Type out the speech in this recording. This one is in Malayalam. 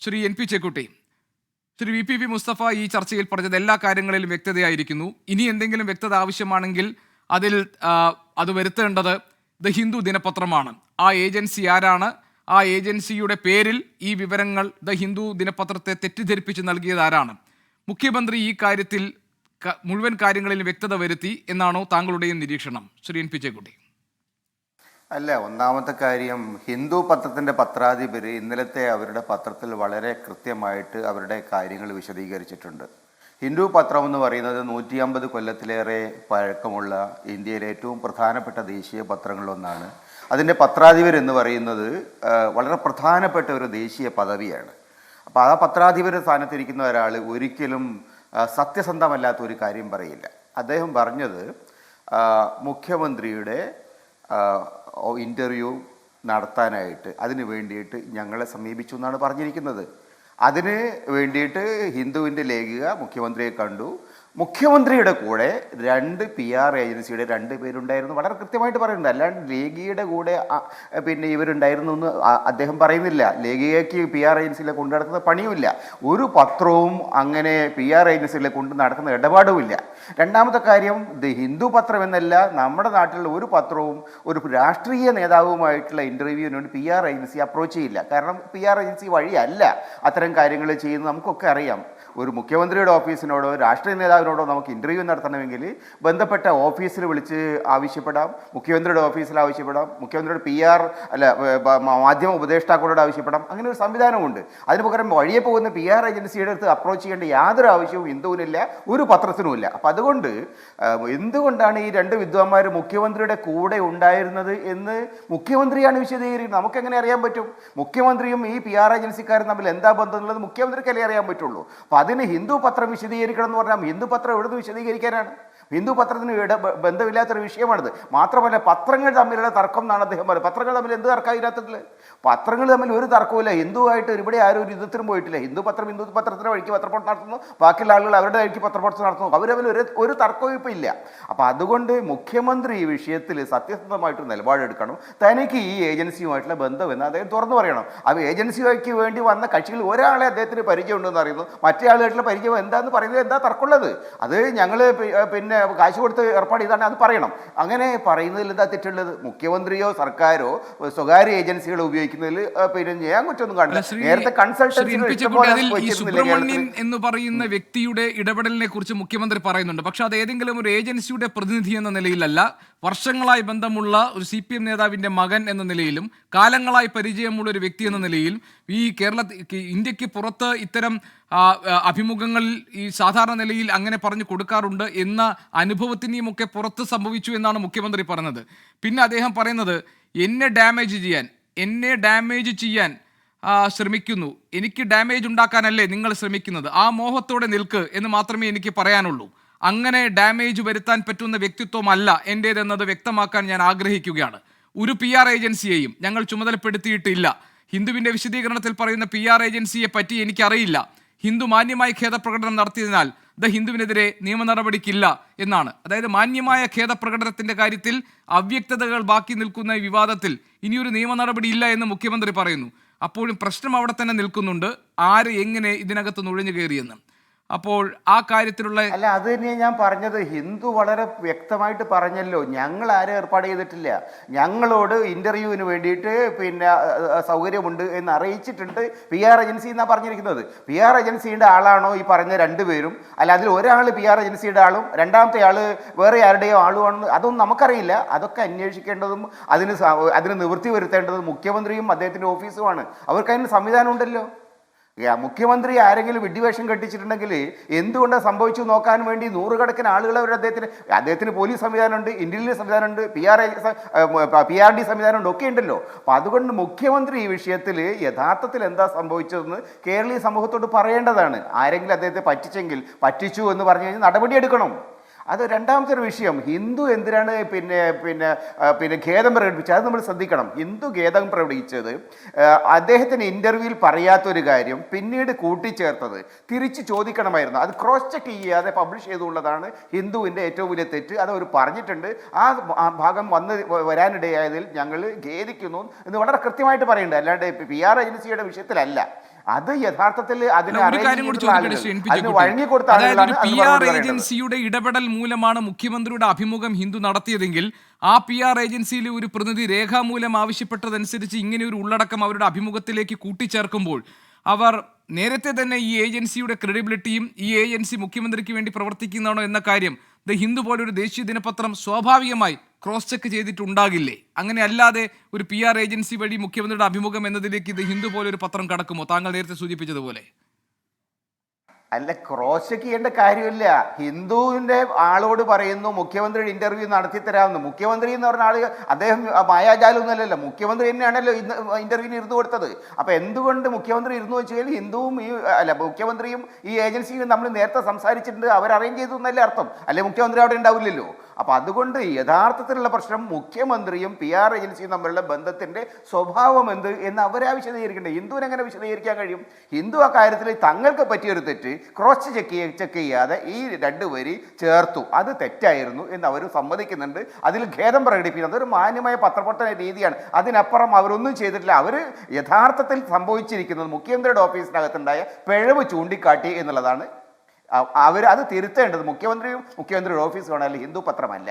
Shri N P Chekkutty, Shri V Mustafa ഈ ചർച്ചയിൽ പറഞ്ഞത് എല്ലാ കാര്യങ്ങളിലും വ്യക്തതയായിരിക്കുന്നു. ഇനി എന്തെങ്കിലും വ്യക്തത ആവശ്യമാണെങ്കിൽ അതിൽ അത് വരുത്തേണ്ടത് ദ ഹിന്ദു ദിനപത്രമാണ്. ആ ഏജൻസി ആരാണ്? ആ ഏജൻസിയുടെ പേരിൽ ഈ വിവരങ്ങൾ ദ ഹിന്ദു ദിനപത്രത്തെ തെറ്റിദ്ധരിപ്പിച്ച് നൽകിയത് ആരാണ്? മുഖ്യമന്ത്രി ഈ കാര്യത്തിൽ മുഴുവൻ കാര്യങ്ങളിലും വ്യക്തത വരുത്തി എന്നാണോ താങ്കളുടെയും നിരീക്ഷണം? Shri N P Chekkutty. അല്ല, ഒന്നാമത്തെ കാര്യം, ഹിന്ദു പത്രത്തിൻ്റെ പത്രാധിപർ ഇന്നലത്തെ അവരുടെ പത്രത്തിൽ വളരെ കൃത്യമായിട്ട് അവരുടെ കാര്യങ്ങൾ വിശദീകരിച്ചിട്ടുണ്ട്. ഹിന്ദു പത്രം എന്ന് പറയുന്നത് 150 കൊല്ലത്തിലേറെ പഴക്കമുള്ള ഇന്ത്യയിലെ ഏറ്റവും പ്രധാനപ്പെട്ട ദേശീയ പത്രങ്ങളിലൊന്നാണ്. അതിൻ്റെ പത്രാധിപർ എന്ന് പറയുന്നത് വളരെ പ്രധാനപ്പെട്ട ഒരു ദേശീയ പദവിയാണ്. അപ്പോൾ ആ പത്രാധിപർ സ്ഥാനത്തിരിക്കുന്ന ഒരാൾ ഒരിക്കലും സത്യസന്ധമല്ലാത്ത ഒരു കാര്യം പറയില്ല. അദ്ദേഹം പറഞ്ഞത് മുഖ്യമന്ത്രിയുടെ ഇൻ്റർവ്യൂ നടത്താനായിട്ട് അതിന് വേണ്ടിയിട്ട് ഞങ്ങളെ സമീപിച്ചു എന്നാണ് പറഞ്ഞിരിക്കുന്നത്. അതിന് വേണ്ടിയിട്ട് ഹിന്ദുവിൻ്റെ ലേഖിക മുഖ്യമന്ത്രിയെ കണ്ടു. മുഖ്യമന്ത്രിയുടെ കൂടെ 2 PR ഏജൻസിയുടെ 2 പേരുണ്ടായിരുന്നു. വളരെ കൃത്യമായിട്ട് പറയുന്നുണ്ട്. അല്ലാണ്ട് ലേഖികയുടെ കൂടെ പിന്നെ ഇവരുണ്ടായിരുന്നു എന്ന് അദ്ദേഹം പറയുന്നില്ല. ലേഖികയ്ക്ക് PR ഏജൻസിയിലെ കൊണ്ട് നടക്കുന്ന പണിയുമില്ല. ഒരു പത്രവും അങ്ങനെ PR ഏജൻസിയിലെ കൊണ്ട് നടക്കുന്ന ഇടപാടുമില്ല. രണ്ടാമത്തെ കാര്യം, ഹിന്ദു പത്രം എന്നല്ല, നമ്മുടെ നാട്ടിലുള്ള ഒരു പത്രവും ഒരു രാഷ്ട്രീയ നേതാവുമായിട്ടുള്ള ഇൻ്റർവ്യൂവിന് വേണ്ടി PR ഏജൻസി അപ്രോച്ച് ചെയ്യില്ല. കാരണം PR ഏജൻസി വഴിയല്ല അത്തരം കാര്യങ്ങൾ ചെയ്യുന്നത് നമുക്കൊക്കെ അറിയാം. ഒരു മുഖ്യമന്ത്രിയുടെ ഓഫീസിനോടോ രാഷ്ട്രീയ നേതാവിനോടോ നമുക്ക് ഇൻ്റർവ്യൂ നടത്തണമെങ്കിൽ ബന്ധപ്പെട്ട ഓഫീസിൽ വിളിച്ച് ആവശ്യപ്പെടാം, മുഖ്യമന്ത്രിയുടെ ഓഫീസിൽ ആവശ്യപ്പെടാം, മുഖ്യമന്ത്രിയുടെ PR മാധ്യമ ഉപദേഷ്ടാക്കളോട് ആവശ്യപ്പെടാം. അങ്ങനെ ഒരു സംവിധാനമുണ്ട്. അതിന് പകരം വഴിയെ പോകുന്ന PR ഏജൻസിയുടെ അടുത്ത് അപ്രോച്ച് ചെയ്യേണ്ട യാതൊരു ആവശ്യവും ഹിന്ദുവിനില്ല, ഒരു പത്രത്തിനുമില്ല. അപ്പം അതുകൊണ്ട് എന്തുകൊണ്ടാണ് ഈ 2 വിദ്വാന്മാർ മുഖ്യമന്ത്രിയുടെ കൂടെ ഉണ്ടായിരുന്നത് എന്ന് മുഖ്യമന്ത്രിയാണ് വിശദീകരിക്കുന്നത്. നമുക്കെങ്ങനെ അറിയാൻ പറ്റും? മുഖ്യമന്ത്രിയും ഈ PR ഏജൻസിക്കാരും തമ്മിൽ എന്താ ബന്ധം എന്നുള്ളത് മുഖ്യമന്ത്രിക്കല്ലേ അറിയാൻ പറ്റുള്ളൂ. അപ്പം അതിന് ഹിന്ദു പത്രം വിശദീകരിക്കണം എന്ന് പറഞ്ഞാൽ ഹിന്ദു പത്രം എവിടുന്ന് വിശദീകരിക്കാനാണ്? ഹിന്ദു പത്രത്തിന് ബന്ധമില്ലാത്തൊരു വിഷയമാണിത്. മാത്രമല്ല, പത്രങ്ങൾ തമ്മിലുള്ള തർക്കം എന്നാണ് അദ്ദേഹം പറയുന്നത്. പത്രങ്ങൾ തമ്മിൽ എന്ത് തർക്കം ഇതിനകത്തില്ല? പത്രങ്ങൾ തമ്മിൽ ഒരു തർക്കവുമില്ല. ഹിന്ദുവായിട്ട് ഒരുപാട് ആരും ഒരു യുദ്ധത്തിനും പോയിട്ടില്ല. ഹിന്ദു പത്രത്തിൻ്റെ വഴിക്ക് പത്രപ്രവർത്തനം നടത്തുന്നു, ബാക്കിയുള്ള ആളുകൾ അവരുടെ വഴിക്ക് പത്രപ്രവർത്തനം നടത്തുന്നു. അവർ തമ്മിൽ ഒരു തർക്കവും ഇപ്പം ഇല്ല. അപ്പം അതുകൊണ്ട് മുഖ്യമന്ത്രി ഈ വിഷയത്തിൽ സത്യസന്ധമായിട്ട് നിലപാടെടുക്കണം. തനിക്ക് ഈ ഏജൻസിയുമായിട്ടുള്ള ബന്ധമെന്ന് അദ്ദേഹം തുറന്നു പറയണം. അപ്പോൾ ഏജൻസിക്ക് വേണ്ടി വന്ന കക്ഷികൾ ഒരാളെ അദ്ദേഹത്തിന് പരിചയമുണ്ടെന്ന് അറിയുന്നു, മറ്റേ ആളുമായിട്ടുള്ള പരിചയം എന്താണെന്ന് പറയുന്നത് എന്താ തർക്കമുള്ളത്? അത് ഞങ്ങൾ പിന്നെ കാശ് കൊടുത്ത് ഏർപ്പാട് ചെയ്താണ് അത് പറയണം. അങ്ങനെ പറയുന്നതിൽ എന്താ തെറ്റുള്ളത്? മുഖ്യമന്ത്രിയോ സർക്കാരോ സ്വകാര്യ ഏജൻസികളോ ഉപയോഗിക്കുന്നതിൽ പിന്നെ ഞാൻ കുറ്റൊന്നും കാണില്ല. നേരത്തെ സുബ്രഹ്മണ്യൻ എന്ന് പറയുന്ന വ്യക്തിയുടെ ഇടപെടലിനെ കുറിച്ച് മുഖ്യമന്ത്രി പറയുന്നുണ്ട്. പക്ഷെ അത് ഏതെങ്കിലും ഒരു ഏജൻസിയുടെ പ്രതിനിധി എന്ന നിലയിലല്ല, വർഷങ്ങളായി ബന്ധമുള്ള ഒരു CPM നേതാവിന്റെ മകൻ എന്ന നിലയിലും കാലങ്ങളായി പരിചയമുള്ള ഒരു വ്യക്തി എന്ന നിലയിലും ഈ ഇന്ത്യക്ക് പുറത്ത് ഇത്തരം അഭിമുഖങ്ങളിൽ ഈ സാധാരണ നിലയിൽ അങ്ങനെ പറഞ്ഞു കൊടുക്കാറുണ്ട് എന്ന അനുഭവത്തിനെയും ഒക്കെ പുറത്ത് സംഭവിച്ചു എന്നാണ് മുഖ്യമന്ത്രി പറഞ്ഞത്. പിന്നെ അദ്ദേഹം പറയുന്നത് എന്നെ ഡാമേജ് ചെയ്യാൻ ശ്രമിക്കുന്നു, എനിക്ക് ഡാമേജ് ഉണ്ടാക്കാനല്ലേ നിങ്ങൾ ശ്രമിക്കുന്നത്, ആ മോഹത്തോടെ നിൽക്ക് എന്ന് മാത്രമേ എനിക്ക് പറയാനുള്ളൂ. അങ്ങനെ ഡാമേജ് വരുത്താൻ പറ്റുന്ന വ്യക്തിത്വമല്ല എൻ്റേതെന്നത് വ്യക്തമാക്കാൻ ഞാൻ ആഗ്രഹിക്കുകയാണ്. ഒരു PR ഏജൻസിയെയും ഞങ്ങൾ ചുമതലപ്പെടുത്തിയിട്ടില്ല. ഹിന്ദുവിൻ്റെ വിശദീകരണത്തിൽ പറയുന്ന PR ഏജൻസിയെ പറ്റി എനിക്കറിയില്ല. ഹിന്ദു മാന്യമായ ഖേദപ്രകടനം നടത്തിയതിനാൽ ഹിന്ദുവിനെതിരെ നിയമ നടപടിക്കില്ല എന്നാണ്. അതായത് മാന്യമായ ഖേദപ്രകടനത്തിൻ്റെ കാര്യത്തിൽ അവ്യക്തതകൾ ബാക്കി നിൽക്കുന്ന ഈ വിവാദത്തിൽ ഇനിയൊരു നിയമ നടപടി ഇല്ല എന്ന് മുഖ്യമന്ത്രി പറയുന്നു. അപ്പോഴും പ്രശ്നം അവിടെ തന്നെ നിൽക്കുന്നുണ്ട്, ആര് എങ്ങനെ ഇതിനകത്ത് നുഴഞ്ഞു കയറിയെന്ന്. അപ്പോൾ ആ കാര്യത്തിലുള്ള അല്ല, അത് തന്നെയാണ് ഞാൻ പറഞ്ഞത്. ഹിന്ദു വളരെ വ്യക്തമായിട്ട് പറഞ്ഞല്ലോ, ഞങ്ങൾ ആരും ഏർപ്പാട് ചെയ്തിട്ടില്ല, ഞങ്ങളോട് ഇൻ്റർവ്യൂവിന് വേണ്ടിയിട്ട് പിന്നെ സൗകര്യമുണ്ട് എന്ന് അറിയിച്ചിട്ടുണ്ട് PR ഏജൻസി എന്നാണ് പറഞ്ഞിരിക്കുന്നത്. PR ഏജൻസിയുടെ ആളാണോ ഈ പറഞ്ഞ 2 പേരും? അല്ല, അതിൽ ഒരാൾ PR ഏജൻസിയുടെ ആളും രണ്ടാമത്തെ ആൾ വേറെ ആരുടെയോ ആളുമാണെന്ന് അതൊന്നും നമുക്കറിയില്ല. അതൊക്കെ അന്വേഷിക്കേണ്ടതും അതിന് നിവൃത്തി വരുത്തേണ്ടതും മുഖ്യമന്ത്രിയും അദ്ദേഹത്തിൻ്റെ ഓഫീസുമാണ്. അവർക്ക് അതിന് സംവിധാനം ഉണ്ടല്ലോ. മുഖ്യമന്ത്രി ആരെങ്കിലും വിഡ്ഢിവേഷം കെട്ടിച്ചിട്ടുണ്ടെങ്കിൽ എന്തുകൊണ്ടാണ് സംഭവിച്ചു നോക്കാൻ വേണ്ടി 100 കണക്കിന് ആളുകൾ അദ്ദേഹത്തിന് പോലീസ് സംവിധാനമുണ്ട്, ഇന്റലിജൻസ് സംവിധാനമുണ്ട്, PRD സംവിധാനമുണ്ട്, ഒക്കെ ഉണ്ടല്ലോ. അപ്പം അതുകൊണ്ട് മുഖ്യമന്ത്രി ഈ വിഷയത്തിൽ യഥാർത്ഥത്തിൽ എന്താ സംഭവിച്ചതെന്ന് കേരളീയ സമൂഹത്തോട് പറയേണ്ടതാണ്. ആരെങ്കിലും അദ്ദേഹത്തെ പറ്റിച്ചു എന്ന് പറഞ്ഞു കഴിഞ്ഞാൽ നടപടിയെടുക്കണം. അത് രണ്ടാമത്തെ ഒരു വിഷയം. ഹിന്ദു എന്തിനാണ് പിന്നെ ഖേദം പ്രകടിപ്പിച്ചത്? അത് നമ്മൾ ശ്രദ്ധിക്കണം. ഹിന്ദു ഖേദം പ്രകടിപ്പിച്ചത് അദ്ദേഹത്തിന് ഇൻ്റർവ്യൂവിൽ പറയാത്തൊരു കാര്യം പിന്നീട് കൂട്ടിച്ചേർത്തത് തിരിച്ച് ചോദിക്കണമായിരുന്നു. അത് ക്രോസ് ചെക്ക് ചെയ്യാതെ പബ്ലിഷ് ചെയ്തുള്ളതാണ് ഹിന്ദുവിൻ്റെ ഏറ്റവും വലിയ തെറ്റ്. അത് അവർ പറഞ്ഞിട്ടുണ്ട്. ആ ഭാഗം വരാനിടയായതിൽ ഞങ്ങൾ ഖേദിക്കുന്നു എന്ന് വളരെ കൃത്യമായിട്ട് പറയുന്നുണ്ട്. അല്ലാണ്ട് PR ഏജൻസിയുടെ വിഷയത്തിലല്ല. അത് യഥാർത്ഥത്തിൽ അതിന് ഒരു കാര്യം കൂടി ചോദിക്കട്ടെ ശ്രീ എൻ പി അതിന് ജോക്കുട്ടി. വഴങ്ങിക്കൊടുത്ത അതായത് ഒരു ആളുകളാണ് അത് പി മറുപടി ആർ പറയേണ്ടത്. ഏജൻസിയുടെ ഇടപെടൽ മൂലമാണ് മുഖ്യമന്ത്രിയുടെ അഭിമുഖം ഹിന്ദു നടത്തിയതെങ്കിൽ ആ പി ആർ ഏജൻസിയിലെ ഒരു പ്രതിനിധി രേഖാമൂലം ആവശ്യപ്പെട്ടതനുസരിച്ച് ഇങ്ങനെ ഒരു ഉള്ളടക്കം അവരുടെ അഭിമുഖത്തിലേക്ക് കൂട്ടിച്ചേർക്കുമ്പോൾ അവർ നേരത്തെ തന്നെ ഈ ഏജൻസിയുടെ ക്രെഡിബിലിറ്റിയും ഈ ഏജൻസി മുഖ്യമന്ത്രിക്ക് വേണ്ടി പ്രവർത്തിക്കുന്നതാണോ എന്ന കാര്യം ദ ഹിന്ദു പോലൊരു ദേശീയ ദിനപത്രം സ്വാഭാവികമായി ക്രോസ് ചെക്ക് ചെയ്തിട്ടുണ്ടാകില്ലേ? അങ്ങനെ അല്ലാതെ ഒരു പി ആർ ഏജൻസി വഴി മുഖ്യമന്ത്രിയുടെ അഭിമുഖം എന്നതിലേക്ക് ഇത് ഹിന്ദു പോലെ ഒരു പത്രം കടക്കുമോ? താങ്കൾ നേരത്തെ സൂചിപ്പിച്ചതുപോലെ. അല്ല, ക്രോസ് ചെക്ക് ചെയ്യേണ്ട കാര്യമില്ല. ഹിന്ദുവിന്റെ ആളോട് പറയുന്നു മുഖ്യമന്ത്രിയുടെ ഇന്റർവ്യൂ നടത്തി തരാമെന്ന്. മുഖ്യമന്ത്രി എന്ന് പറഞ്ഞ ആള് അദ്ദേഹം മായാജാലൊന്നുമല്ലല്ലോ, മുഖ്യമന്ത്രി തന്നെയാണല്ലോ ഇന്റർവ്യൂവിന് ഇരുന്ന് കൊടുത്തത്. അപ്പൊ എന്തുകൊണ്ട് മുഖ്യമന്ത്രി ഇരുന്നു വെച്ച് കഴിഞ്ഞാൽ ഹിന്ദുവും മുഖ്യമന്ത്രിയും ഈ ഏജൻസിയും നമ്മൾ നേരത്തെ സംസാരിച്ചിട്ടുണ്ട്, അവർ അറേഞ്ച് ചെയ്തു എന്നല്ലേ അർത്ഥം, അല്ലെ മുഖ്യമന്ത്രി അവിടെ ഉണ്ടാവില്ലല്ലോ. അപ്പൊ അതുകൊണ്ട് യഥാർത്ഥത്തിലുള്ള പ്രശ്നം മുഖ്യമന്ത്രിയും പി ആർ ഏജൻസിയും തമ്മിലുള്ള ബന്ധത്തിന്റെ സ്വഭാവം എന്ത് എന്ന് അവരാ വിശദീകരിക്കേണ്ടത്. ഹിന്ദുവിന് എങ്ങനെ വിശദീകരിക്കാൻ കഴിയും? ഹിന്ദു ആ കാര്യത്തിൽ തങ്ങൾക്ക് പറ്റിയൊരു തെറ്റ് ക്രോസ് ചെക്ക് ചെയ്യാതെ ഈ രണ്ട് വരി ചേർത്തു, അത് തെറ്റായിരുന്നു എന്ന് അവർ സമ്മതിക്കുന്നുണ്ട്. അതിൽ ഖേദം പ്രകടിപ്പിക്കുന്നത് ഒരു മാന്യമായ പത്രപ്രവർത്തന രീതിയാണ്. അതിനപ്പുറം അവരൊന്നും ചെയ്തിട്ടില്ല. അവർ യഥാർത്ഥത്തിൽ സംഭവിച്ചിരിക്കുന്നത് മുഖ്യമന്ത്രിയുടെ ഓഫീസിനകത്തുണ്ടായ പിഴവ് ചൂണ്ടിക്കാട്ടി എന്നുള്ളതാണ്. അത് തിരുത്തേണ്ടത് മുഖ്യമന്ത്രിയുടെ ഓഫീസുമാണ്, അല്ലെങ്കിൽ ഹിന്ദു പത്രമല്ല.